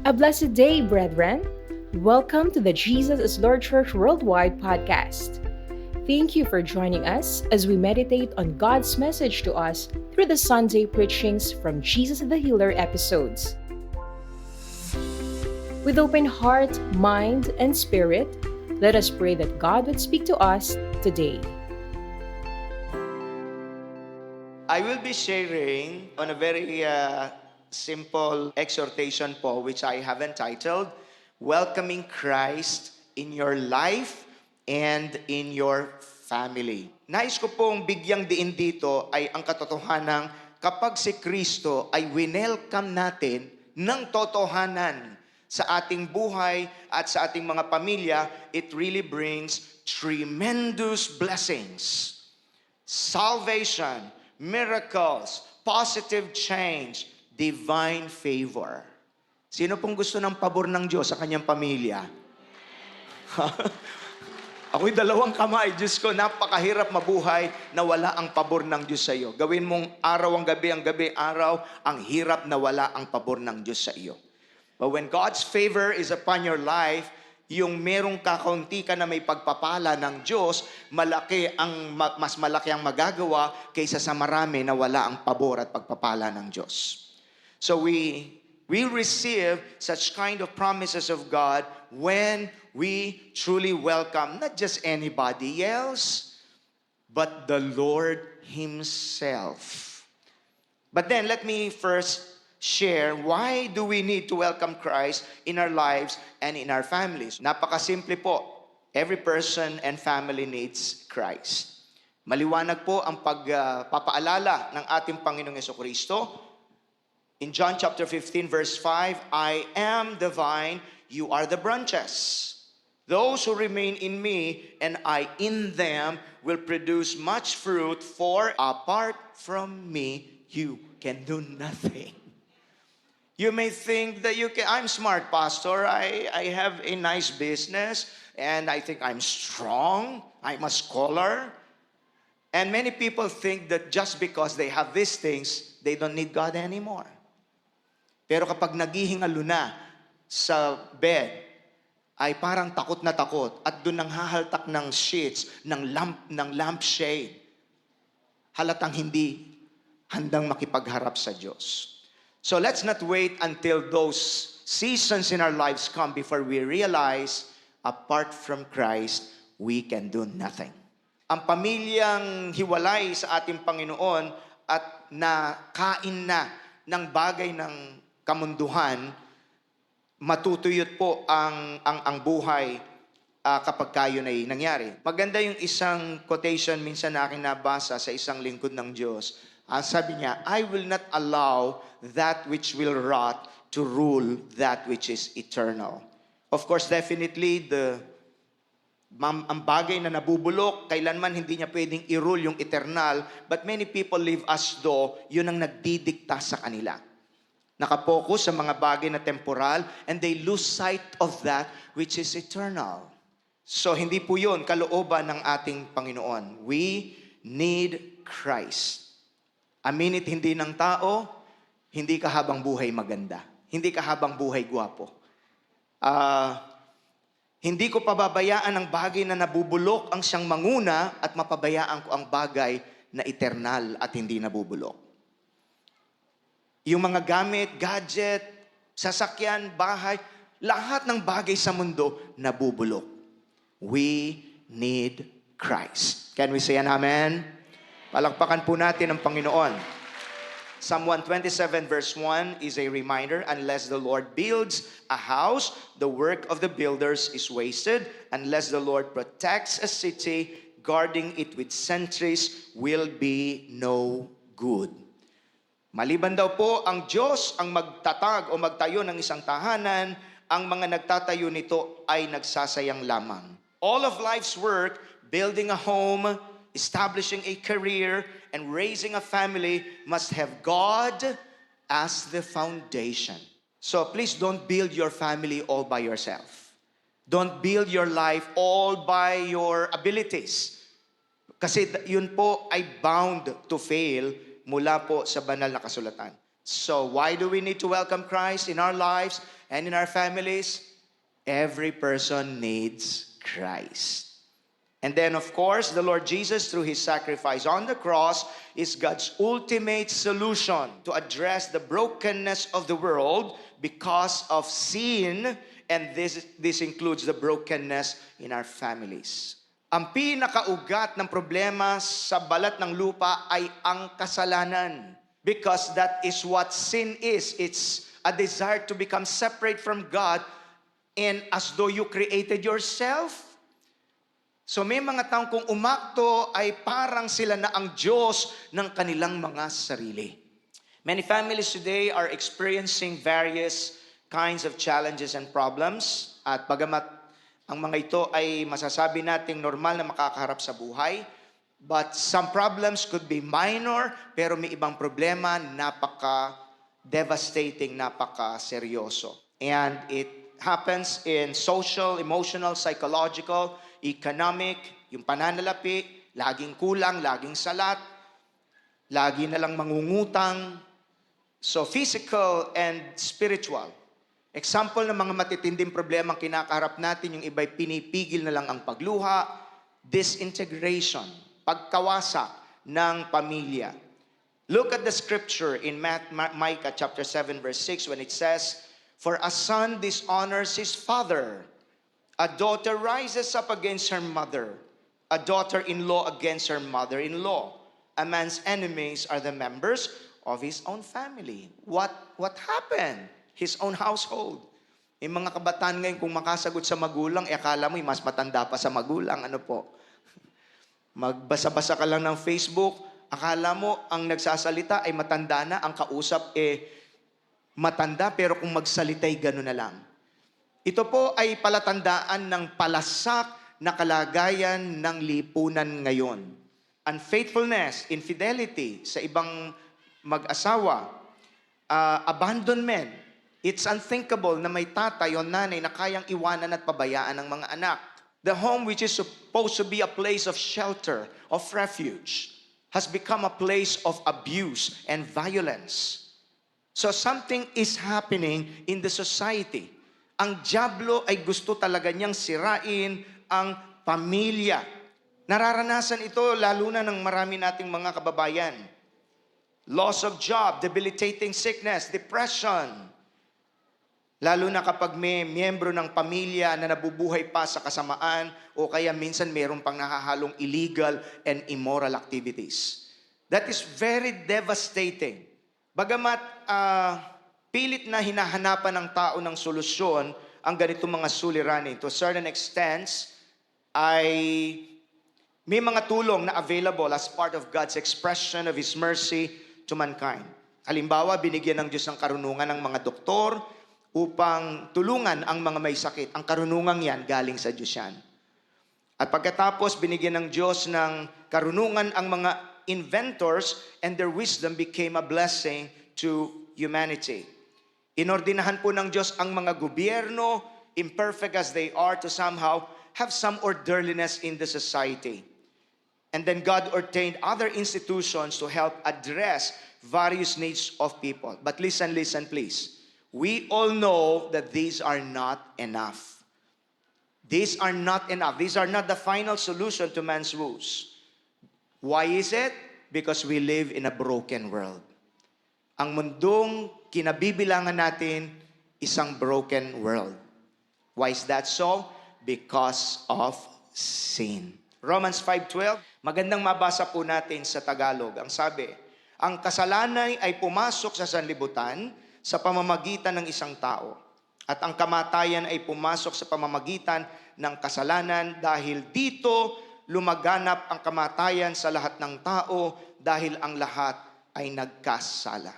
A blessed day, brethren. Welcome to the Jesus is Lord Church Worldwide podcast. Thank you for joining us as we meditate on God's message to us through the Sunday preachings from Jesus the Healer episodes. With open heart, mind, and spirit, let us pray that God would speak to us today. I will be sharing on a very simple exhortation po which I have entitled, Welcoming Christ in Your Life and in Your Family. Nais ko pong bigyang diin dito ay ang katotohanan kapag si Kristo ay winelcome natin ng totohanan sa ating buhay at sa ating mga pamilya, it really brings tremendous blessings. Salvation, miracles, positive change, divine favor. Sino pong gusto ng pabor ng Diyos sa kanyang pamilya? Ako'y dalawang kamay. Diyos ko, napakahirap mabuhay na wala ang pabor ng Diyos sa iyo. Gawin mong araw ang gabi araw, ang hirap na wala ang pabor ng Diyos sa iyo. But when God's favor is upon your life, yung merong kakaunti ka na may pagpapala ng Diyos, mas malaki ang magagawa kaysa sa marami na wala ang pabor at pagpapala ng Diyos. So we receive such kind of promises of God when we truly welcome not just anybody else, but the Lord Himself. But then let me first share why do we need to welcome Christ in our lives and in our families. Napakasimple po. Every person and family needs Christ. Maliwanag po ang pagpapaalala ng ating Panginoong Jesucristo. In John chapter 15 verse 5, I am the vine, you are the branches. Those who remain in me and I in them will produce much fruit, for apart from me you can do nothing. You may think that I'm smart, Pastor. I have a nice business and I think I'm strong. I'm a scholar. And many people think that just because they have these things, they don't need God anymore. Pero kapag naghihingalo na sa bed, ay parang takot na takot at doon nang hahaltak ng sheets, ng lampshade, halatang hindi handang makipagharap sa Diyos. So let's not wait until those seasons in our lives come before we realize, apart from Christ, we can do nothing. Ang pamilyang hiwalay sa ating Panginoon at nakain na ng bagay ng kamunduhan, matutuyot po ang buhay kapag kayo na nangyari. Maganda yung isang quotation minsan na aking nabasa sa isang lingkod ng Diyos. Sabi niya, I will not allow that which will rot to rule that which is eternal. Of course, definitely, ang bagay na nabubulok, kailanman hindi niya pwedeng i-rule yung eternal, but many people live as though yun ang nagdidikta sa kanila. Nakapokus sa mga bagay na temporal, and they lose sight of that which is eternal. So, hindi po yun kalooban ng ating Panginoon. We need Christ. Aminit hindi ng tao, hindi ka habang buhay maganda. Hindi ka habang buhay gwapo. Hindi ko pababayaan ang bagay na nabubulok ang siyang manguna at mapabayaan ko ang bagay na eternal at hindi nabubulok. Yung mga gamit, gadget, sasakyan, bahay, lahat ng bagay sa mundo nabubulok. We need Christ. Can we say an amen? Palakpakan po natin ang Panginoon. Psalm 127 verse 1 is a reminder, unless the Lord builds a house, the work of the builders is wasted. Unless the Lord protects a city, guarding it with sentries will be no good. Maliban daw po ang Diyos ang magtatag o magtayo ng isang tahanan, ang mga nagtatayo nito ay nagsasayang lamang. All of life's work, building a home, establishing a career, and raising a family must have God as the foundation. So please don't build your family all by yourself. Don't build your life all by your abilities. Kasi yun po ay bound to fail mula po sa banal na kasulatan. So why do we need to welcome Christ in our lives And in our families, every person needs Christ. And then, of course, the Lord Jesus, through His sacrifice on the cross, is God's ultimate solution to address the brokenness of the world because of sin, and this includes the brokenness in our families. Ang pinakaugat ng problema sa balat ng lupa ay ang kasalanan. Because that is what sin is. It's a desire to become separate from God, and as though you created yourself. So may mga taong kung umakto ay parang sila na ang Diyos ng kanilang mga sarili. Many families today are experiencing various kinds of challenges and problems. At bagamat ang mga ito ay masasabi nating normal na makakaharap sa buhay, but some problems could be minor, pero may ibang problema napaka-devastating, napaka-seryoso. And it happens in social, emotional, psychological, economic, yung pananalapi, laging kulang, laging salat, lagi na lang mangungutang. So physical and spiritual. Example ng mga matitinding problema ang kinakaharap natin, yung iba'y pinipigil na lang ang pagluha, disintegration, pagkawasak ng pamilya. Look at the scripture in Micah chapter 7 verse 6 when it says, "For a son dishonors his father, a daughter rises up against her mother, a daughter-in-law against her mother-in-law. A man's enemies are the members of his own family." What happened? His own household. Yung mga kabataan ngayon, kung makasagot sa magulang, akala mo mas matanda pa sa magulang. Ano po? Magbasa-basa ka lang ng Facebook, akala mo ang nagsasalita ay matanda na, ang kausap matanda, pero kung magsalita'y gano'n na lang. Ito po ay palatandaan ng palasak na kalagayan ng lipunan ngayon. Unfaithfulness, infidelity sa ibang mag-asawa, abandonment. It's unthinkable na may tatay o nanay na kayang iwanan at pabayaan ng mga anak. The home, which is supposed to be a place of shelter, of refuge, has become a place of abuse and violence. So something is happening in the society. Ang dyablo ay gusto talaga niyang sirain ang pamilya. Nararanasan ito lalo na ng marami nating mga kababayan. Loss of job, debilitating sickness, depression. Lalo na kapag may miyembro ng pamilya na nabubuhay pa sa kasamaan o kaya minsan mayroon pang nahahalong illegal and immoral activities. That is very devastating. Bagamat pilit na hinahanapan ng tao ng solusyon ang ganitong mga suliranin, to a certain extent, ay may mga tulong na available as part of God's expression of His mercy to mankind. Halimbawa, binigyan ng Diyos ng karunungan ng mga doktor upang tulungan ang mga may sakit. Ang karunungang yan, galing sa Diyos yan. At pagkatapos, binigyan ng Diyos ng karunungan ang mga inventors, and their wisdom became a blessing to humanity. Inordinahan po ng Diyos ang mga gobyerno, imperfect as they are, to somehow have some orderliness in the society. And then God ordained other institutions to help address various needs of people. But listen, please. We all know that these are not enough. These are not enough. These are not the final solution to man's woes. Why is it? Because we live in a broken world. Ang mundong kinabibilangan natin, isang broken world. Why is that so? Because of sin. Romans 5:12, magandang mabasa po natin sa Tagalog. Ang sabi, ang kasalanan ay pumasok sa sanlibutan sa pamamagitan ng isang tao. At ang kamatayan ay pumasok sa pamamagitan ng kasalanan dahil dito lumaganap ang kamatayan sa lahat ng tao dahil ang lahat ay nagkasala.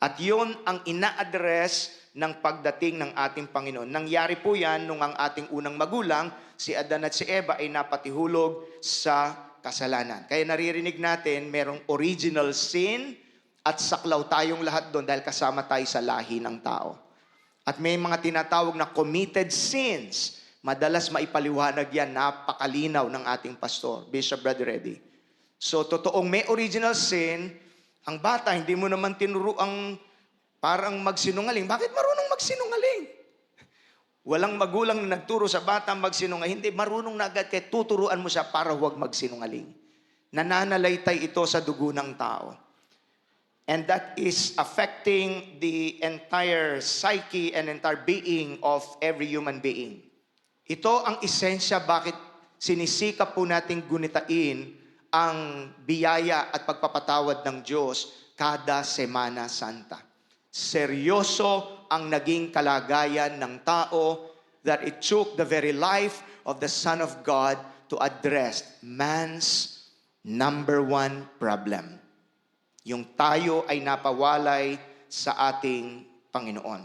At yun ang ina-address ng pagdating ng ating Panginoon. Nangyari po yan nung ang ating unang magulang, si Adan at si Eva, ay napatihulog sa kasalanan. Kaya naririnig natin, merong original sin, at saklaw tayong lahat doon dahil kasama tayo sa lahi ng tao. At may mga tinatawag na committed sins. Madalas maipaliwanag yan, napakalinaw ng ating pastor, Bishop Brother Reddy. So, totoong may original sin, ang bata, hindi mo naman tinuro ang parang magsinungaling. Bakit marunong magsinungaling? Walang magulang na nagturo sa bata magsinungaling. Hindi, marunong na agad kaya tuturuan mo siya para huwag magsinungaling. Nananalaytay ito sa dugo ng tao. And that is affecting the entire psyche and entire being of every human being. Ito ang esensya bakit sinisikap po nating gunitain ang biyaya at pagpapatawad ng Diyos kada Semana Santa. Seryoso ang naging kalagayan ng tao that it took the very life of the Son of God to address man's number one problem. Yung tayo ay napawalay sa ating Panginoon.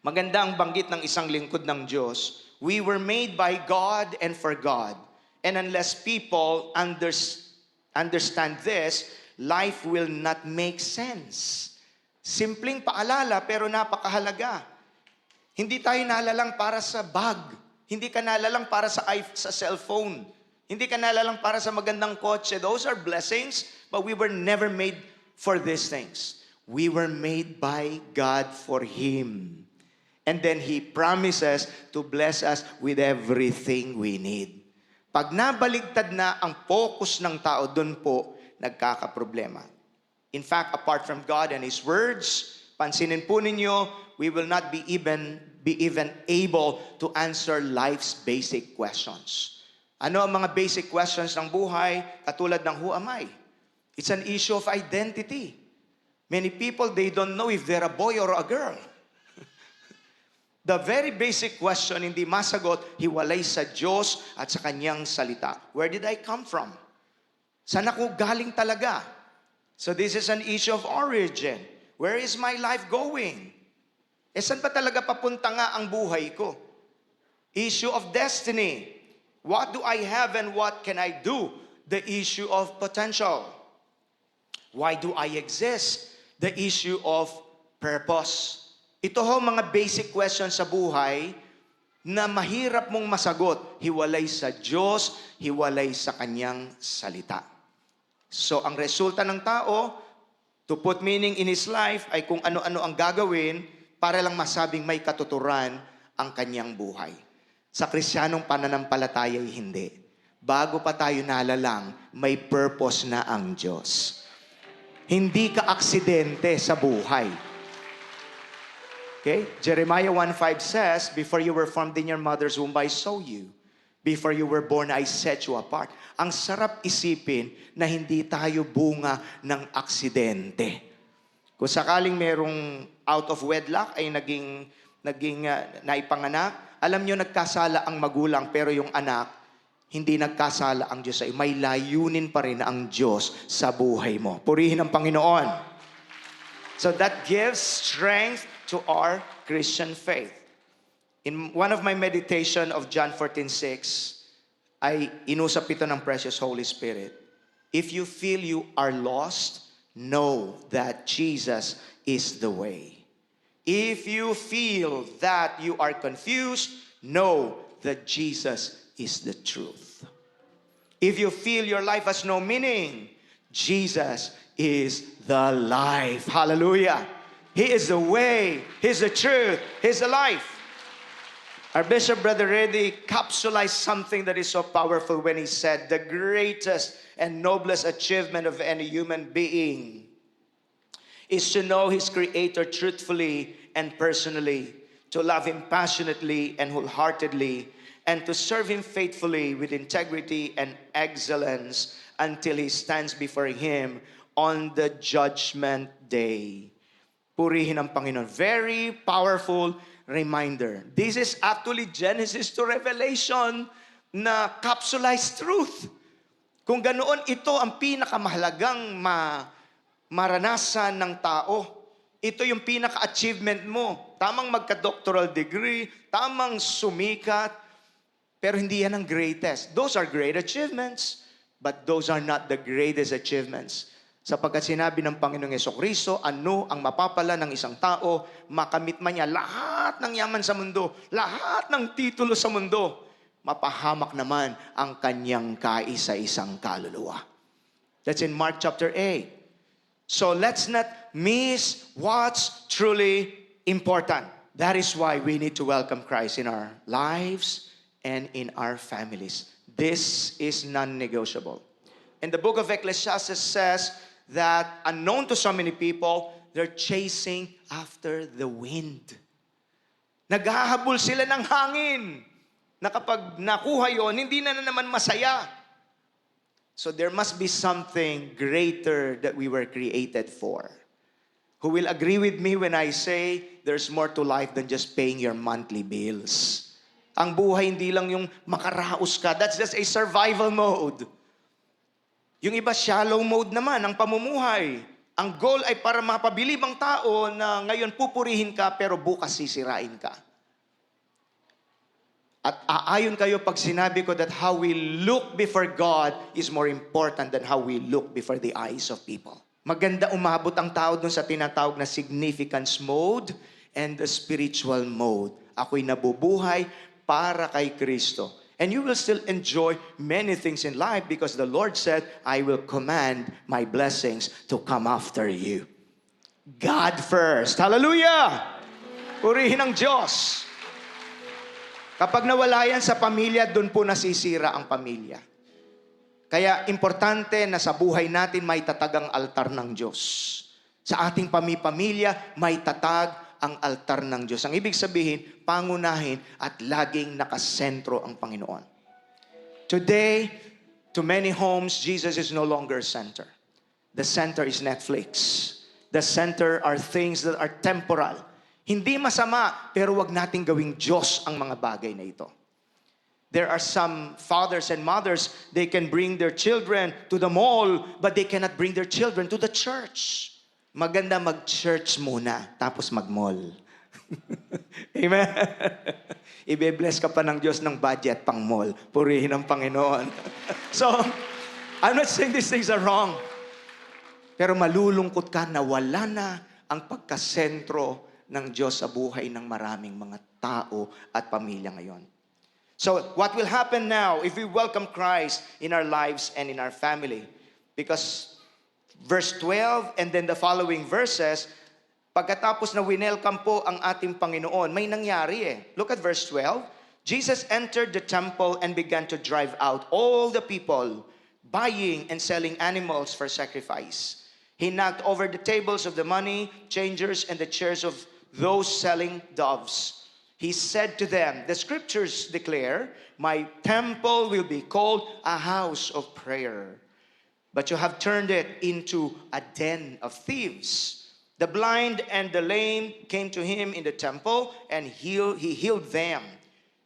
Maganda ang banggit ng isang lingkod ng Diyos. We were made by God and for God. And unless people understand this, life will not make sense. Simpleng paalala pero napakahalaga. Hindi tayo nalalang para sa bag. Hindi ka nalalang para sa cellphone. Hindi ka nalalang para sa magandang kotse. Those are blessings, but we were never made for these things. We were made by God for Him. And then He promises to bless us with everything we need. Pag nabaligtad na ang focus ng tao, doon po nagkakaproblema. In fact, apart from God and His words, pansinin po ninyo, we will not be even able to answer life's basic questions. Ano ang mga basic questions ng buhay? Katulad ng who am I? It's an issue of identity. Many people, they don't know if they're a boy or a girl. The very basic question, hindi masagot, hiwalay sa Diyos at sa Kanyang salita. Where did I come from? Saan ako galing talaga? So this is an issue of origin. Where is my life going? Saan pa talaga papunta nga ang buhay ko? Issue of destiny. What do I have and what can I do? The issue of potential. Why do I exist? The issue of purpose. Ito ho mga basic questions sa buhay na mahirap mong masagot. Hiwalay sa Diyos, hiwalay sa Kanyang salita. So ang resulta ng tao, to put meaning in his life, ay kung ano-ano ang gagawin para lang masabing may katuturan ang kanyang buhay. Sa Kristiyanong pananampalataya ay hindi. Bago pa tayo nalalang, may purpose na ang Diyos. Hindi ka aksidente sa buhay. Okay? Jeremiah 1:5 says, before you were formed in your mother's womb, I saw you. Before you were born, I set you apart. Ang sarap isipin na hindi tayo bunga ng aksidente. Kung sakaling merong out of wedlock ay naging naipanganak, alam nyo nagkasala ang magulang pero yung anak, hindi nagkasala ang Diyos sa iyo. May layunin pa rin ang Diyos sa buhay mo. Purihin ang Panginoon. So that gives strength to our Christian faith. In one of my meditation of John 14:6, ay inusap ito ng precious Holy Spirit. If you feel you are lost, know that Jesus is the way. If you feel that you are confused, know that Jesus is the truth. If you feel your life has no meaning, Jesus is the life. Hallelujah. He is the way. He's the truth. He's the life. Our Bishop, Brother Reddy, capsulized something that is so powerful when he said, the greatest and noblest achievement of any human being is to know his Creator truthfully and personally, to love Him passionately and wholeheartedly, and to serve Him faithfully with integrity and excellence until He stands before Him on the judgment day. Purihin ang Panginoon. Very powerful reminder. This is actually Genesis to Revelation na capsulized truth. Kung ganoon, ito ang pinakamahalagang maranasan ng tao. Ito yung pinaka-achievement mo. Tamang magka-doctoral degree, tamang sumikat, pero hindi yan ang greatest. Those are great achievements, but those are not the greatest achievements. Sapagkat sinabi ng Panginoong Jesucristo, ano ang mapapala ng isang tao, makamit man niya lahat ng yaman sa mundo, lahat ng titulo sa mundo, mapahamak naman ang kanyang kaisa-isang kaluluwa. That's in Mark chapter 8. So let's not miss what's truly important. That is why we need to welcome Christ in our lives and in our families. This is non-negotiable. And the book of Ecclesiastes says that unknown to so many people, they're chasing after the wind. Naghahabol sila ng hangin na kapag nakuha yon, hindi na naman masaya. So there must be something greater that we were created for. Who will agree with me when I say there's more to life than just paying your monthly bills? Ang buhay hindi lang yung makaraos ka. That's just a survival mode. Yung iba shallow mode naman, ang pamumuhay. Ang goal ay para mapabilib ang tao na ngayon pupurihin ka pero bukas sisirain ka. At aayon kayo pag sinabi ko that how we look before God is more important than how we look before the eyes of people. Maganda umabot ang tao dun sa tinatawag na significance mode and the spiritual mode. Ako'y nabubuhay para kay Kristo. And you will still enjoy many things in life because the Lord said, I will command my blessings to come after you. God first. Hallelujah! Purihin ang Diyos. Kapag nawala yan sa pamilya, dun po nasisira ang pamilya. Kaya importante na sa buhay natin may tatag ang altar ng Diyos. Sa ating pamilya, may tatag ang altar ng Diyos. Ang ibig sabihin, pangunahin at laging nakasentro ang Panginoon. Today, to many homes, Jesus is no longer center. The center is Netflix. The center are things that are temporal. Hindi masama, pero wag nating gawing Diyos ang mga bagay na ito. There are some fathers and mothers, they can bring their children to the mall, but they cannot bring their children to the church. Maganda mag-church muna, tapos mag-mall. Amen? Ibe-bless ka pa ng Diyos ng budget pang mall. Purihin ang Panginoon. So, I'm not saying these things are wrong. Pero malulungkot ka na wala na ang pagkasentro ng Diyos sa buhay ng maraming mga tao at pamilya ngayon. So, what will happen now if we welcome Christ in our lives and in our family? Because verse 12 and then the following verses, pagkatapos na winelcome po ang ating Panginoon, may nangyari eh. Look at verse 12. Jesus entered the temple and began to drive out all the people buying and selling animals for sacrifice. He knocked over the tables of the money changers and the chairs of those selling doves. He said to them, the scriptures declare, my temple will be called a house of prayer. But you have turned it into a den of thieves. The blind and the lame came to him in the temple, and he healed them.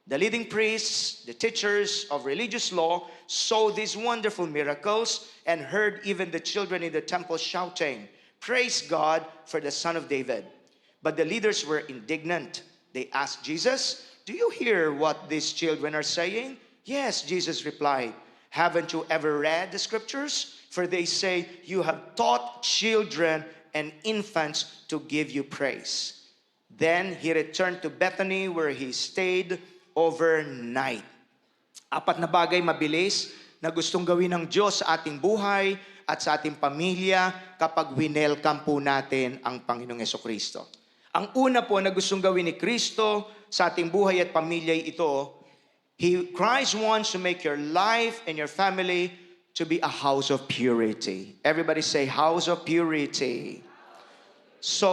The leading priests, the teachers of religious law, saw these wonderful miracles and heard even the children in the temple shouting, praise God for the Son of David. But the leaders were indignant. They asked Jesus, do you hear what these children are saying? Yes, Jesus replied. Haven't you ever read the scriptures? For they say, you have taught children and infants to give you praise. Then he returned to Bethany where he stayed overnight. Apat na bagay mabilis na gustong gawin ng Diyos sa ating buhay at sa ating pamilya kapag winelcome po natin ang Panginoong Jesucristo. Ang una po na gustong gawin ni Kristo sa ating buhay at pamilya ito, Christ wants to make your life and your family to be a house of purity. Everybody say, house of purity. So,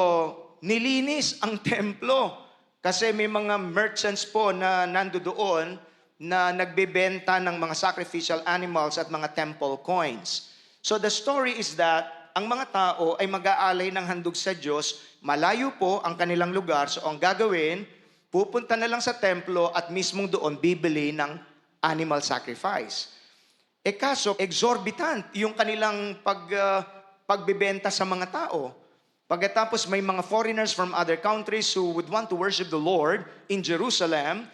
nilinis ang templo kasi may mga merchants po na nandoon na nagbebenta ng mga sacrificial animals at mga temple coins. So, the story is that ang mga tao ay mag-aalay ng handog sa Diyos. Malayo po ang kanilang lugar. So ang gagawin, pupunta na lang sa templo at mismong doon bibili ng animal sacrifice. Kaso, exorbitant yung kanilang pagbebenta sa mga tao. Pagkatapos may mga foreigners from other countries who would want to worship the Lord in Jerusalem,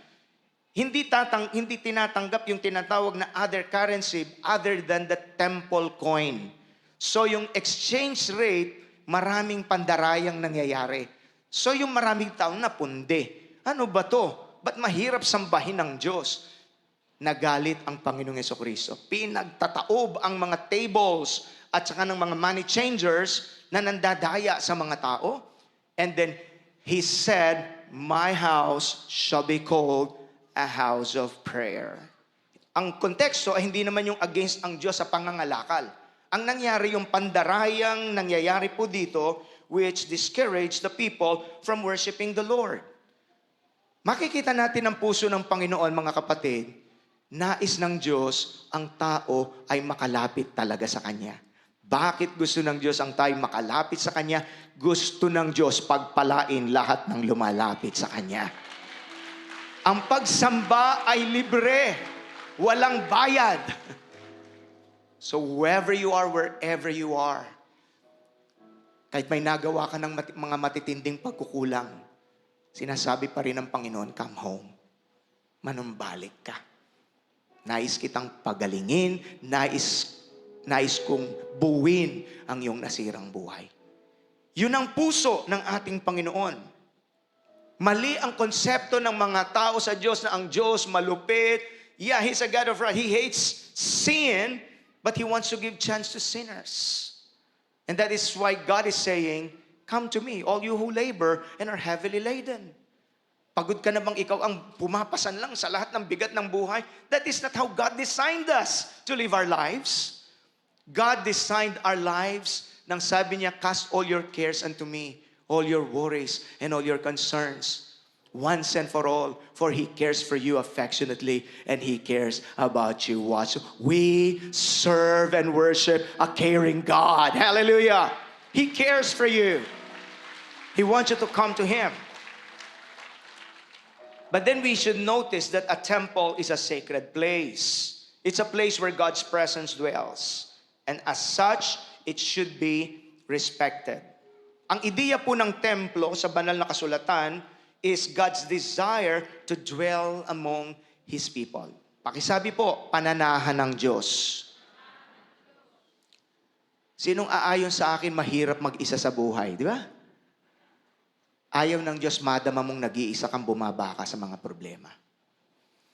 hindi tinatanggap yung tinatawag na other currency other than the temple coin. So yung exchange rate, maraming pandarayang nangyayari. So yung maraming taong napundi. Ano ba to? Ba't mahirap sambahin ng Diyos? Nagalit ang Panginoong Jesucristo. Pinagtataob ang mga tables at saka ng mga money changers na nandadaya sa mga tao. And then He said, my house shall be called a house of prayer. Ang konteksto ay hindi naman yung against ang Diyos sa pangangalakal. Ang nangyari yung pandarayang nangyayari po dito, which discouraged the people from worshiping the Lord. Makikita natin ang puso ng Panginoon, mga kapatid. Nais ng Diyos ang tao ay makalapit talaga sa Kanya. Bakit gusto ng Diyos ang tayo makalapit sa Kanya? Gusto ng Diyos pagpalain lahat ng lumalapit sa Kanya. Ang pagsamba ay libre, walang bayad. So wherever you are, wherever you are, kahit may nagawa ka ng mga matitinding pagkukulang, sinasabi pa rin ng Panginoon, come home. Manumbalik ka. Nais kitang pagalingin, nais kong buuin ang iyong nasirang buhay. Yun ang puso ng ating Panginoon. Mali ang konsepto ng mga tao sa Diyos na ang Diyos malupit. Yeah, He's a God of wrath. He hates sin, but He wants to give chance to sinners. And that is why God is saying, come to me, all you who labor and are heavily laden. Pagod ka na bang ikaw ang pumapasan lang sa lahat ng bigat ng buhay? That is not how God designed us to live our lives. God designed our lives nang sabi niya, cast all your cares unto me, all your worries and all your concerns. Once and for all, for He cares for you affectionately and He cares about you. Watch. We serve and worship a caring God. Hallelujah. He cares for you. He wants you to come to Him. But then we should notice that a temple is a sacred place. It's a place where God's presence dwells. And as such, it should be respected. Ang ideya po ng templo sa banal na kasulatan is God's desire to dwell among His people. Pakisabi po, pananahan ng Diyos. Sinong aayon sa akin mahirap mag-isa sa buhay, di ba? Ayaw ng Diyos madama mong nag-iisa kang bumaba ka sa mga problema.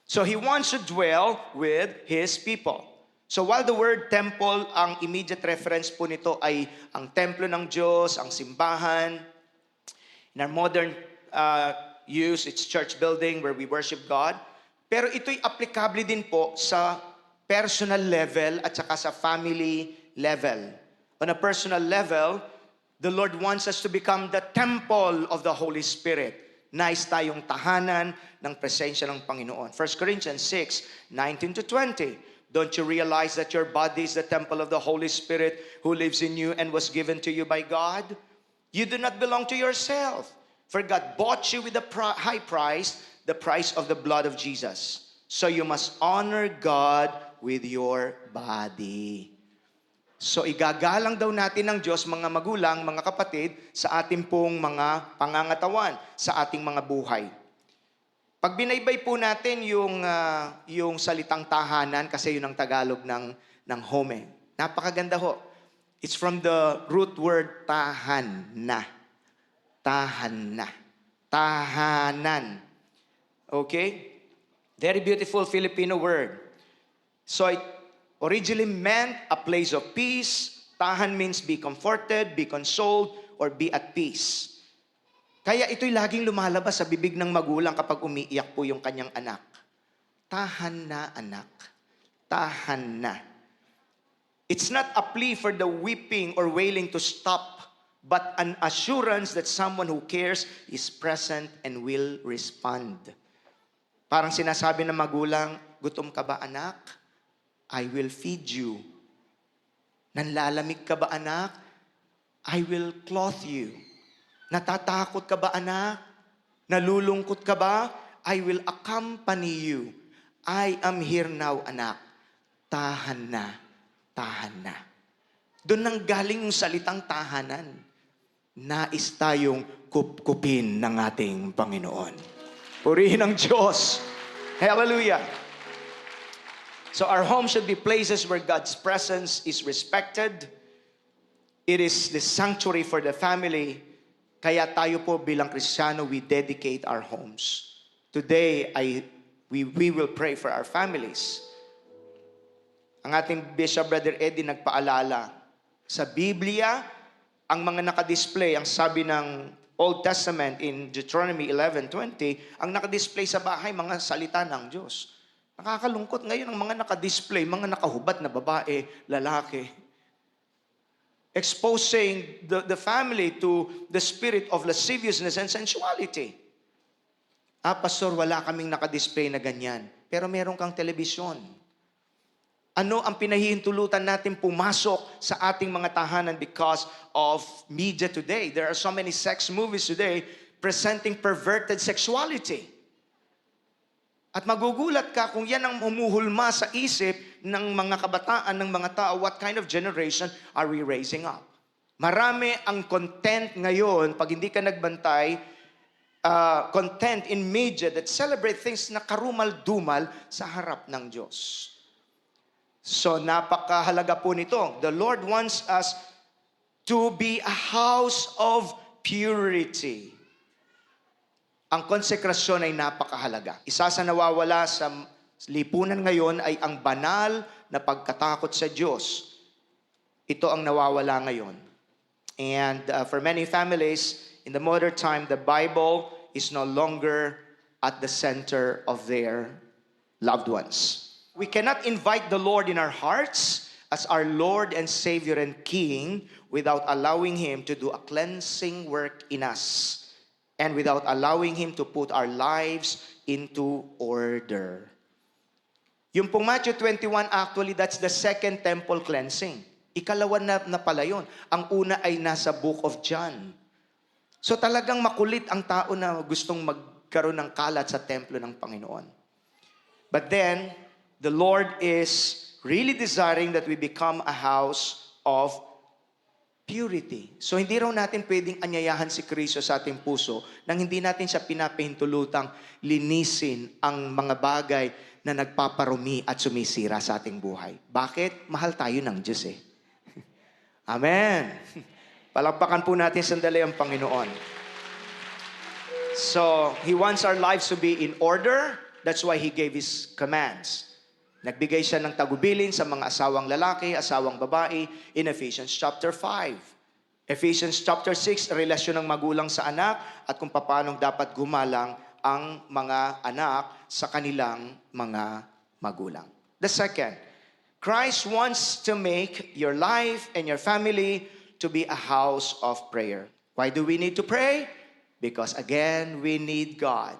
So He wants to dwell with His people. So while the word temple, ang immediate reference po nito ay ang templo ng Diyos, ang simbahan. In our modern use, it's church building where we worship God. Pero ito'y applicable din po sa personal level at saka sa family level. On a personal level, the Lord wants us to become the temple of the Holy Spirit. Nais tayong tahanan ng presensya ng Panginoon. 1 Corinthians 6:19-20. Don't you realize that your body is the temple of the Holy Spirit who lives in you and was given to you by God? You do not belong to yourself, for God bought you with a high price, the price of the blood of Jesus. So you must honor God with your body. So igagalang daw natin ng Diyos, mga magulang, mga kapatid, sa ating pong mga pangangatawan, sa ating mga buhay. Pag binaybay po natin yung salitang tahanan, kasi yun ang Tagalog ng home. Napakaganda ho. It's from the root word tahan-na. Tahan-na. Tahanan. Okay? Very beautiful Filipino word. So it originally meant a place of peace. Tahan means be comforted, be consoled, or be at peace. Kaya ito'y laging lumalabas sa bibig ng magulang kapag umiiyak po yung kanyang anak. Tahan na, anak. Tahan na. It's not a plea for the weeping or wailing to stop, but an assurance that someone who cares is present and will respond. Parang sinasabi ng magulang, gutom ka ba, anak? I will feed you. Nanlalamig ka ba, anak? I will clothe you. Natatakot ka ba, anak? Nalulungkot ka ba? I will accompany you. I am here now, anak. Tahan na. Tahan na. Doon nang galing yung salitang tahanan. Nais tayong kupkupin ng ating Panginoon. Purihin ang Diyos. Hallelujah. So our home should be places where God's presence is respected. It is the sanctuary for the family. Kaya tayo po bilang Kristiyano, we dedicate our homes. Today, we will pray for our families. Ang ating Bishop Brother Eddie nagpaalala, sa Biblia, ang mga nakadisplay, ang sabi ng Old Testament in Deuteronomy 11:20, ang nakadisplay sa bahay, mga salita ng Diyos. Nakakalungkot ngayon ang mga nakadisplay, mga nakahubad na babae, lalaki. Exposing the family to the spirit of lasciviousness and sensuality. Pastor, wala kaming nakadisplay na ganyan. Pero meron kang telebisyon. Ano ang pinahihintulutan natin pumasok sa ating mga tahanan because of media today? There are so many sex movies today presenting perverted sexuality. At magugulat ka kung yan ang humuhulma sa isip ng mga kabataan, ng mga tao, what kind of generation are we raising up? Marami ang content ngayon, pag hindi ka nagbantay, content in media that celebrate things na karumal-dumal sa harap ng Diyos. So, napakahalaga po nito. The Lord wants us to be a house of purity. Ang konsekrasyon ay napakahalaga. Isa sa nawawala sa lipunan ngayon ay ang banal na pagkatakot sa Diyos. Ito ang nawawala ngayon. And for many families, in the modern time, the Bible is no longer at the center of their loved ones. We cannot invite the Lord in our hearts as our Lord and Savior and King without allowing Him to do a cleansing work in us and without allowing Him to put our lives into order. Yung pong Matthew 21, actually, that's the second temple cleansing. Ikalawa na pala yun. Ang una ay nasa Book of John. So talagang makulit ang tao na gustong magkaroon ng kalat sa templo ng Panginoon. But then, the Lord is really desiring that we become a house of purity. So hindi raw natin pwedeng anyayahan si Kristo sa ating puso nang hindi natin siya pinapahintulutang linisin ang mga bagay na nagpaparumi at sumisira sa ating buhay. Bakit? Mahal tayo ng Diyos eh. Amen. Palakpakan po natin sandali ang Panginoon. So, He wants our lives to be in order. That's why He gave His commands. Nagbigay siya ng tagubilin sa mga asawang lalaki, asawang babae in Ephesians chapter 5. Ephesians chapter 6, relasyon ng magulang sa anak at kung paano dapat gumalang ang mga anak sa kanilang mga magulang. The second, Christ wants to make your life and your family to be a house of prayer. Why do we need to pray? Because again, we need God.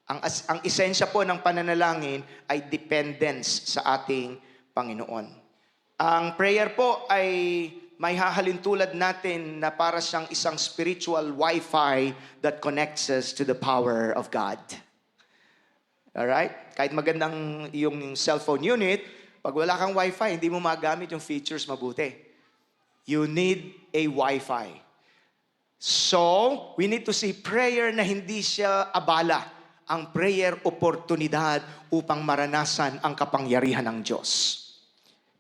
Ang esensya po ng pananalangin ay dependence sa ating Panginoon. Ang prayer po ay may hahalintulad natin na para siyang isang spiritual Wi-Fi that connects us to the power of God. Alright? Kahit magandang yung cellphone unit, pag wala kang Wi-Fi, hindi mo magamit yung features mabuti. You need a Wi-Fi. So, we need to see prayer na hindi siya abala. Ang prayer oportunidad upang maranasan ang kapangyarihan ng Diyos.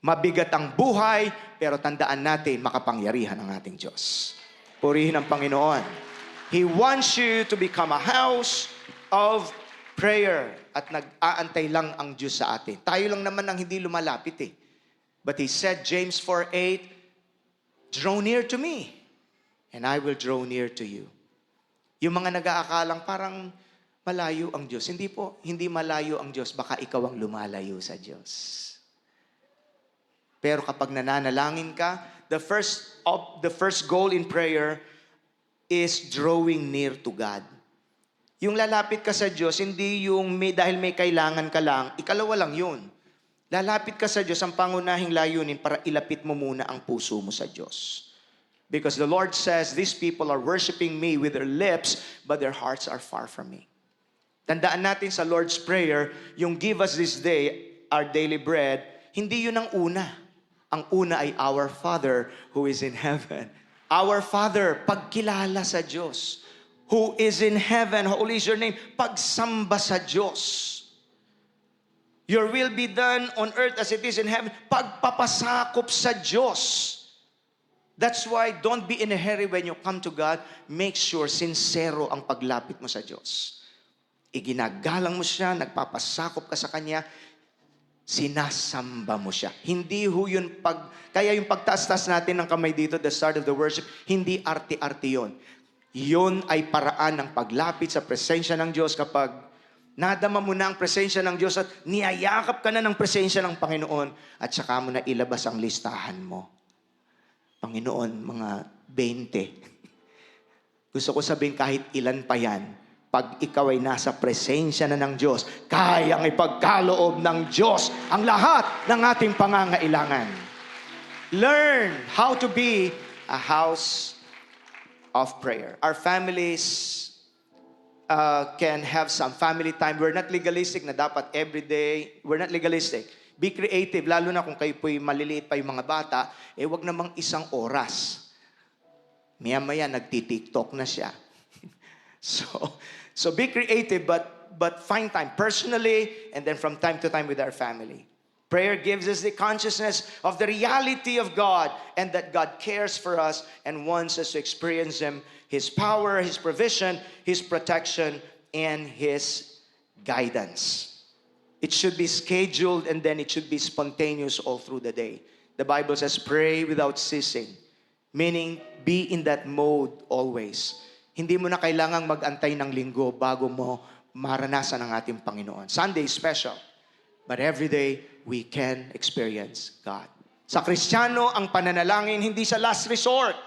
Mabigat ang buhay, pero tandaan natin, makapangyarihan ang ating Diyos. Purihin ang Panginoon. He wants you to become a house of prayer. At nag-aantay lang ang Diyos sa atin. Tayo lang naman ang hindi lumalapit eh. But He said, James 4:8, draw near to me, and I will draw near to you. Yung mga nag-aakalang parang malayo ang Diyos. Hindi po, hindi malayo ang Diyos. Baka ikaw ang lumalayo sa Diyos. Pero kapag nananalangin ka, the first goal in prayer is drawing near to God. Yung lalapit ka sa Diyos, hindi yung dahil may kailangan ka lang, ikalawa lang yun. Lalapit ka sa Diyos, ang pangunahing layunin para ilapit mo muna ang puso mo sa Diyos. Because the Lord says, these people are worshiping me with their lips, but their hearts are far from me. Tandaan natin sa Lord's Prayer, yung give us this day our daily bread, hindi yun ang una. Ang una ay our Father who is in heaven. Our Father, pagkilala sa Diyos. Who is in heaven, holy is your name. Pagsamba sa Diyos. Your will be done on earth as it is in heaven. Pagpapasakop sa Diyos. That's why don't be in a hurry when you come to God. Make sure sincero ang paglapit mo sa Diyos. Iginagalang mo siya, nagpapasakop ka sa Kanya, sinasamba mo siya. Hindi ho yun kaya yung pagtaas-taas natin ng kamay dito, the start of the worship, hindi arte-arte yun. Yun ay paraan ng paglapit sa presensya ng Diyos kapag nadama mo na ang presensya ng Diyos at niyayakap ka na ng presensya ng Panginoon at saka mo na ilabas ang listahan mo. Panginoon, mga 20. Gusto ko sabihin kahit ilan pa yan, pag ikaw ay nasa presensya na ng Diyos, kayang ipagkaloob ng Diyos ang lahat ng ating pangangailangan. Learn how to be a house of prayer. Our families can have some family time. We're not legalistic na dapat every day. We're not legalistic. Be creative, lalo na kung kayo po'y maliliit pa yung mga bata, wag namang isang oras. Maya-maya, nagti-TikTok na siya. So be creative, but find time personally and then from time to time with our family. Prayer gives us the consciousness of the reality of God and that God cares for us and wants us to experience Him, His power, His provision, His protection, and His guidance. It should be scheduled and then it should be spontaneous all through the day. The Bible says, pray without ceasing, meaning be in that mode always. Hindi mo na kailangang mag-antay ng linggo bago mo maranasan ang ating Panginoon. Sunday is special, but every day, we can experience God. Sa Kristiyano, ang pananalangin hindi sa last resort.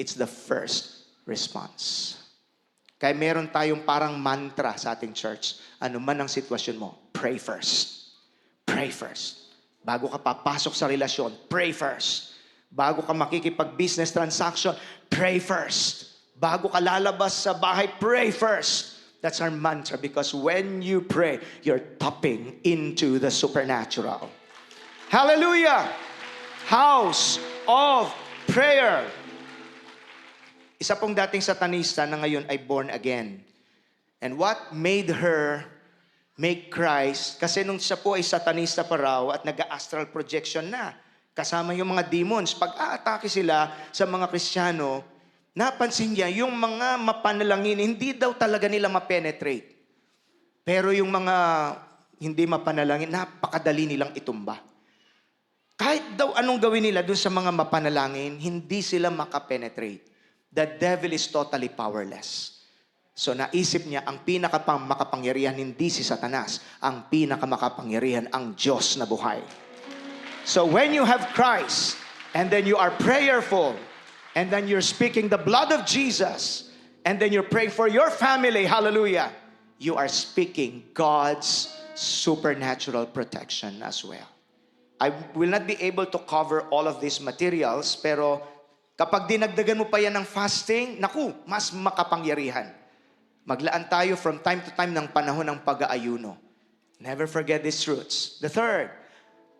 It's the first response. Kaya meron tayong parang mantra sa ating church. Ano man ang sitwasyon mo, pray first. Pray first. Bago ka papasok sa relasyon, pray first. Bago ka makikipag-business transaction, pray first. Bago ka lalabas sa bahay, pray first. That's our mantra because when you pray, you're tapping into the supernatural. Hallelujah! House of prayer. Isa pong dating satanista na ngayon ay born again. And what made her make Christ? Kasi nung siya po ay satanista pa raw at nag-astral projection na. Kasama yung mga demons. Pag aatake sila sa mga Kristiyano, napansin niya, yung mga mapanalangin, hindi daw talaga nila ma-penetrate. Pero yung mga hindi mapanalangin, napakadali nilang itumba. Kahit daw anong gawin nila dun sa mga mapanalangin, hindi sila makapenetrate. The devil is totally powerless. So naisip niya, ang makapangyarihan hindi si Satanas, ang pinakamakapangyarihan ang Diyos na buhay. So when you have Christ, and then you are prayerful, and then you're speaking the blood of Jesus, and then you're praying for your family, hallelujah, you are speaking God's supernatural protection as well. I will not be able to cover all of these materials, pero kapag dinagdagan mo pa yan ng fasting, naku, mas makapangyarihan. Maglaan tayo from time to time ng panahon ng pag-aayuno. Never forget these truths. The third,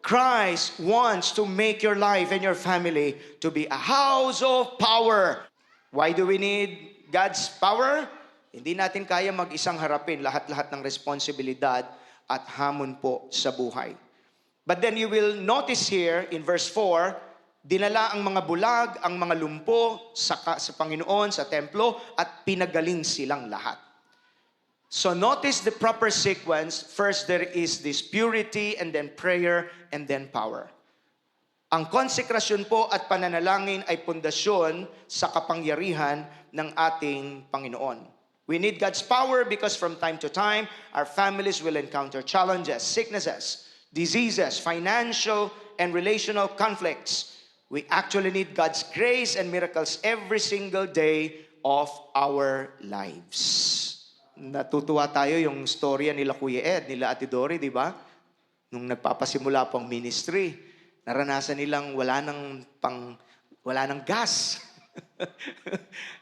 Christ wants to make your life and your family to be a house of power. Why do we need God's power? Hindi natin kaya mag-isang harapin lahat-lahat ng responsibilidad at hamon po sa buhay. But then you will notice here in verse 4, dinala ang mga bulag, ang mga lumpo sa Panginoon, sa templo, at pinagaling silang lahat. So notice the proper sequence. First, there is this purity, and then prayer, and then power. Ang konsekrasyon po at pananalangin ay pundasyon sa kapangyarihan ng ating Panginoon. We need God's power because from time to time, our families will encounter challenges, sicknesses, diseases, financial and relational conflicts. We actually need God's grace and miracles every single day of our lives. Natutuwa tayo yung storya nila Kuya Ed, nila Ate Dory, di ba? Nung nagpapasimula po ang ministry, naranasan nilang wala nang gas.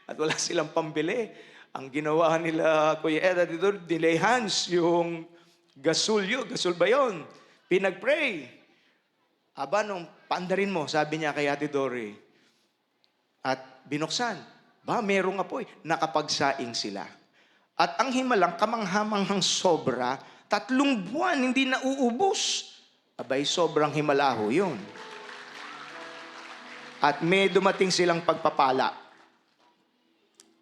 At wala silang pambili. Ang ginawa nila Kuya Ed, Ate Dory, dilehans yung gasol ba yun? Pinag-pray. Aba, nung paandarin mo, sabi niya kay Ate Dory, at binuksan, meron nga po nakapagsaing sila. At ang himalang kamanghamanghang sobra, 3 buwan hindi nauubos. Abay, sobrang himalaho yun. At may dumating silang pagpapala.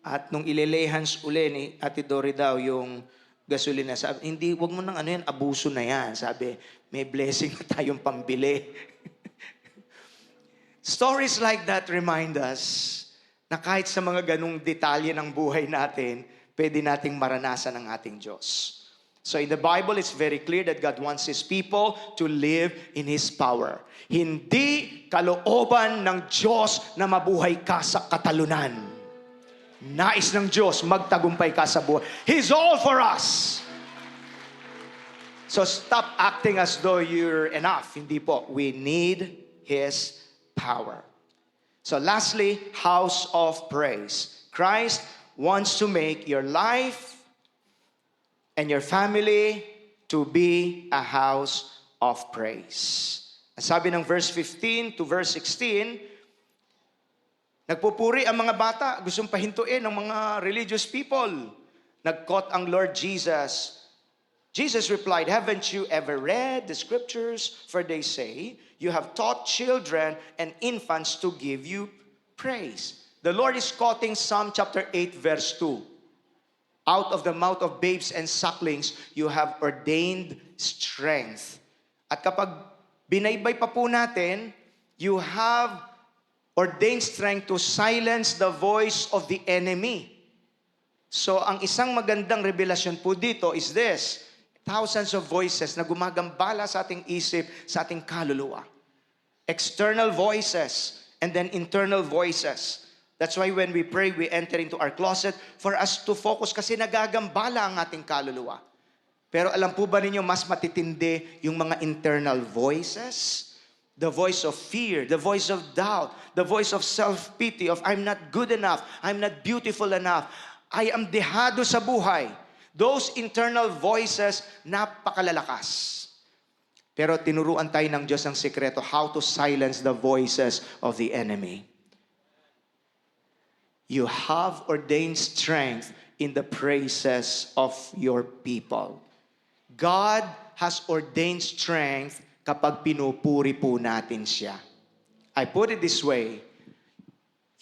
At nung ilelehans uli ni Ate Dory daw yung gasolina, sabi, hindi, wag mo nang yan, abuso na yan. Sabi, may blessing na tayong pambili. Stories like that remind us na kahit sa mga ganung detalye ng buhay natin, pwede nating maranasan ang ating Diyos. So in the Bible, it's very clear that God wants His people to live in His power. Hindi kalooban ng Diyos na mabuhay ka sa katalunan. Nais ng Diyos, magtagumpay ka sa buhay. He's all for us. So stop acting as though you're enough. Hindi po. We need His power. So lastly, house of praise. Christ wants to make your life and your family to be a house of praise. Ang sabi ng verse 15 to verse 16, nagpupuri ang mga bata, gustong pahintuin ng mga religious people. Nag-quote ang Lord Jesus. Jesus replied, "Haven't you ever read the scriptures? For they say, you have taught children and infants to give you praise." The Lord is quoting Psalm chapter 8 verse 2. Out of the mouth of babes and sucklings, you have ordained strength. At kapag binaybay pa po natin, you have ordained strength to silence the voice of the enemy. So, ang isang magandang revelasyon po dito is this: thousands of voices na gumagambala sa ating isip, sa ating kaluluwa. External voices and then internal voices. That's why when we pray, we enter into our closet for us to focus kasi nagagambala ang ating kaluluwa. Pero alam po ba ninyo, mas matitindi yung mga internal voices? The voice of fear, the voice of doubt, the voice of self-pity, of I'm not good enough, I'm not beautiful enough, I am dehado sa buhay. Those internal voices, napakalalakas. Pero tinuruan tayo ng Diyos ang sikreto, how to silence the voices of the enemy. You have ordained strength in the praises of your people. God has ordained strength kapag pinupuri po natin siya. I put it this way: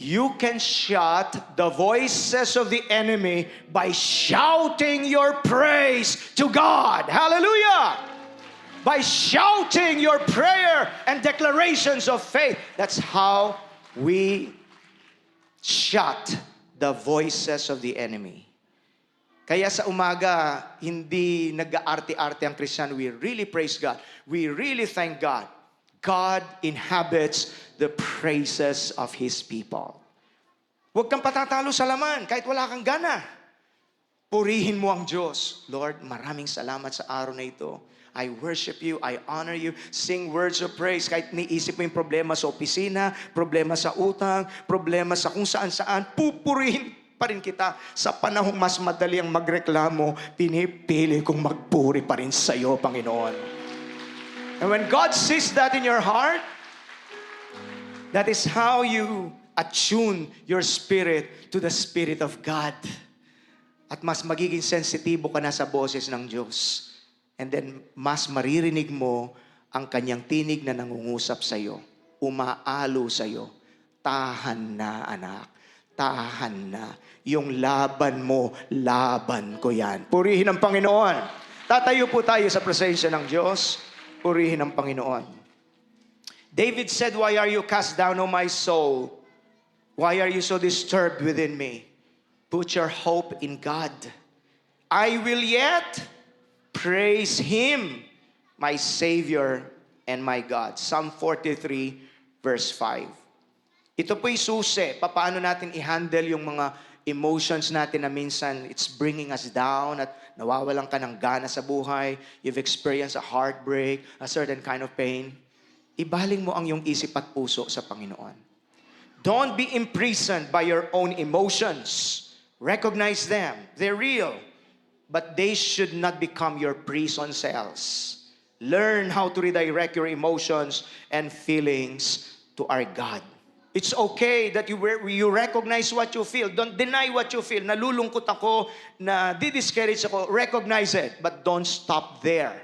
you can shut the voices of the enemy by shouting your praise to God. Hallelujah! By shouting your prayer and declarations of faith. That's how we shut the voices of the enemy. Kaya sa umaga, hindi nag-aarte-arte ang Kristiyan. We really praise God. We really thank God. God inhabits the praises of His people. Huwag kang patatalo sa laman kahit wala kang gana. Purihin mo ang Diyos. Lord, maraming salamat sa araw na ito. I worship you, I honor you. Sing words of praise. Kahit niisip mo yung problema sa opisina, problema sa utang, problema sa kung saan-saan, pupurihin pa rin kita. Sa panahong mas madali ang magreklamo, pinipili kong magpuri pa rin sa iyo, Panginoon. And when God sees that in your heart, that is how you attune your spirit to the Spirit of God. At mas magiging sensitibo ka na sa boses ng Diyos. And then, mas maririnig mo ang kanyang tinig na nangungusap sa iyo. Umaalo sa iyo. Tahan na, anak. Tahan na. Yung laban mo, laban ko yan. Purihin ang Panginoon. Tatayo po tayo sa presensya ng Diyos. Purihin ang Panginoon. David said, "Why are you cast down, O my soul? Why are you so disturbed within me? Put your hope in God. I will yet praise Him, my Savior and my God." Psalm 43, verse 5. Ito po'y susi. Paano natin i-handle yung mga emotions natin na minsan it's bringing us down at nawawalan ka ng gana sa buhay. You've experienced a heartbreak, a certain kind of pain. Ibaling mo ang iyong isip at puso sa Panginoon. Don't be imprisoned by your own emotions. Recognize them. They're real. But they should not become your prison cells. Learn how to redirect your emotions and feelings to our God. It's okay that you recognize what you feel. Don't deny what you feel. Nalulungkot ako, na di-discourage ako. Recognize it, but don't stop there.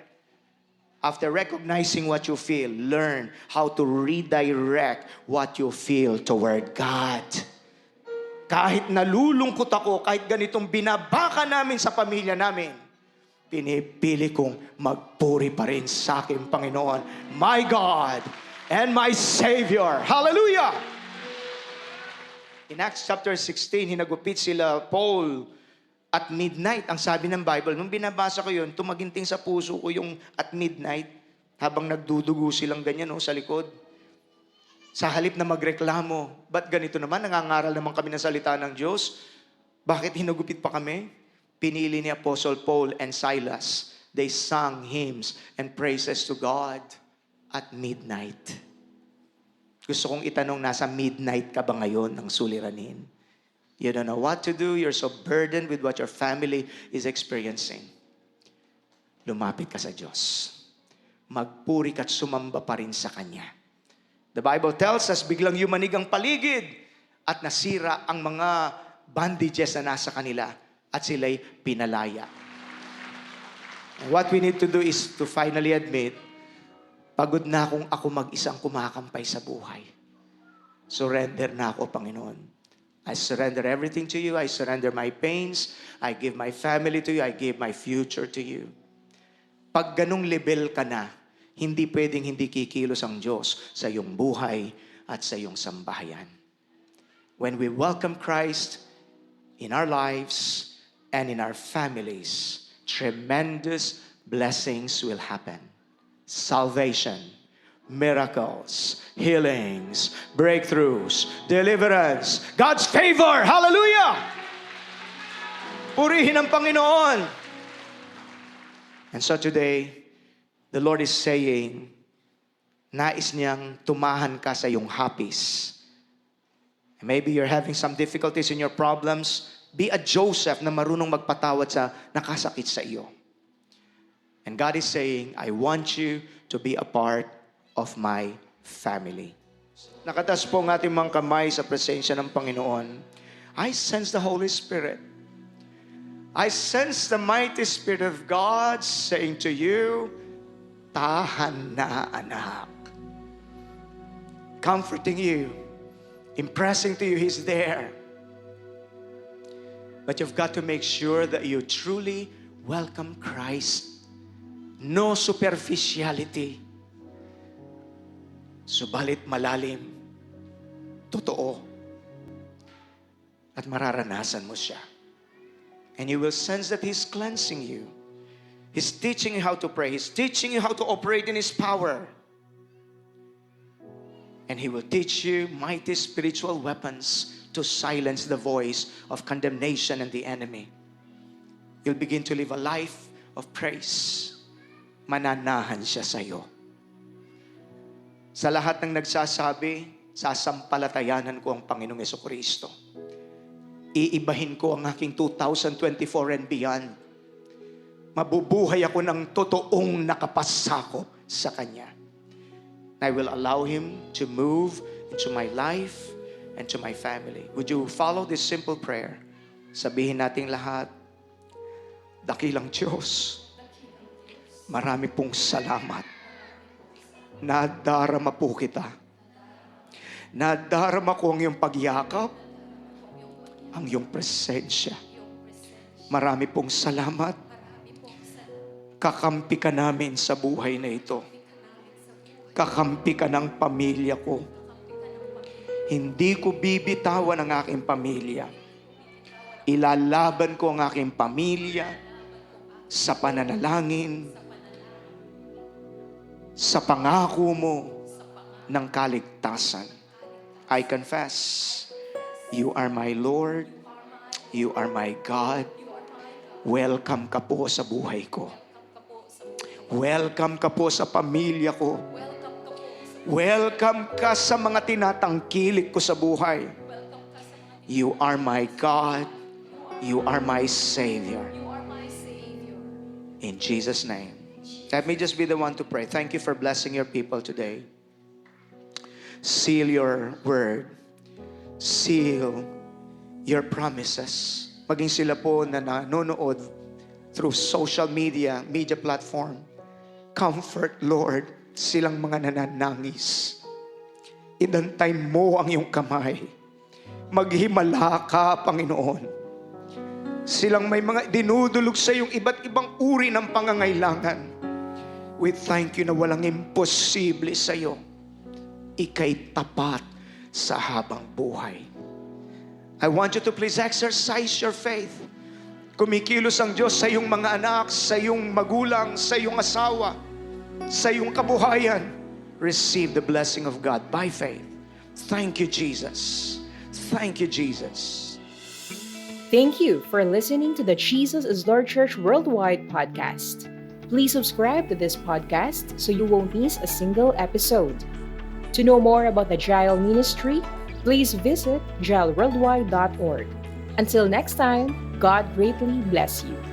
After recognizing what you feel, learn how to redirect what you feel toward God. Kahit nalulungkot ako, kahit ganitong binabaka namin sa pamilya namin, pinipili kong magpuri pa rin sa aking Panginoon, my God and my Savior. Hallelujah! In Acts chapter 16, hinagupit sila Paul at midnight. Ang sabi ng Bible, nung binabasa ko yun, tumaginting sa puso ko yung at midnight, habang nagdudugo silang ganyan sa likod. Sa halip na magreklamo, ba't ganito naman? Nangangaral naman kami ng salita ng Diyos. Bakit hinagupit pa kami? Pinili ni Apostle Paul and Silas. They sang hymns and praises to God at midnight. Gusto kong itanong, nasa midnight ka ba ngayon ng suliranin? You don't know what to do. You're so burdened with what your family is experiencing. Lumapit ka sa Diyos. Magpuri ka't sumamba pa rin sa Kanya. The Bible tells us, biglang yumanig ang paligid at nasira ang mga bandages na nasa kanila at sila'y pinalaya. And what we need to do is to finally admit, pagod na akong ako mag-isang kumakampay sa buhay. Surrender na ako, Panginoon. I surrender everything to you. I surrender my pains. I give my family to you. I give my future to you. Pag ganung level ka na, hindi pwedeng hindi kikilos ang Diyos sa iyong buhay at sa iyong sambahayan. When we welcome Christ in our lives and in our families, tremendous blessings will happen. Salvation, miracles, healings, breakthroughs, deliverance, God's favor. Hallelujah! Purihin ang Panginoon. And so today, the Lord is saying, nais niyang tumahan ka sa iyong hapis. Maybe you're having some difficulties in your problems. Be a Joseph na marunong magpatawad sa nakasakit sa iyo. And God is saying, I want you to be a part of my family. Nakatas po ang ating mga kamay sa presensya ng Panginoon. I sense the Holy Spirit. I sense the mighty Spirit of God saying to you, tahan na, anak. Comforting you, impressing to you, He's there. But you've got to make sure that you truly welcome Christ. No superficiality. Subalit malalim. Totoo. At mararanasan mo siya. And you will sense that He's cleansing you. He's teaching you how to pray. He's teaching you how to operate in His power. And He will teach you mighty spiritual weapons to silence the voice of condemnation and the enemy. You'll begin to live a life of praise. Mananahan siya sa iyo. Sa lahat ng nagsasabi, sasampalatayanan ko ang Panginoong Jesucristo. Iibahin ko ang aking 2024 and beyond. Mabubuhay ako ng totoong nakapasakop sa Kanya. I will allow Him to move into my life and to my family. Would you follow this simple prayer? Sabihin nating lahat, dakilang Diyos, marami pong salamat. Nadarama po kita. Nadarama ko ang iyong pagyakap, ang iyong presensya. Marami pong salamat. Kakampi ka namin sa buhay na ito. Kakampi ka ng pamilya ko. Hindi ko bibitawan ang aking pamilya. Ilalaban ko ang aking pamilya sa pananalangin, sa pangako mo ng kaligtasan. I confess, you are my Lord, you are my God. Welcome ka po sa buhay ko. Welcome ka po sa pamilya ko. Welcome ka sa mga tinatangkilik ko sa buhay. You are my God. You are my Savior. In Jesus' name. Let me just be the one to pray. Thank you for blessing your people today. Seal your word. Seal your promises. Maging sila po na nanonood through social media platform. Comfort, Lord, silang mga nananangis. Inantay mo ang iyong kamay. Maghimala ka, Panginoon. Silang may mga dinudulog sa iyong iba't ibang uri ng pangangailangan. We thank you na walang imposible sa iyo. Ika'y tapat sa habang buhay. I want you to please exercise your faith. Kumikilos ang Diyos sa iyong mga anak, sa iyong magulang, sa iyong asawa, sa iyong kabuhayan. Receive the blessing of God by faith. Thank you, Jesus. Thank you, Jesus. Thank you for listening to the Jesus is Lord Church Worldwide podcast. Please subscribe to this podcast so you won't miss a single episode. To know more about the Jael Ministry, please visit jailworldwide.org. Until next time, God greatly bless you.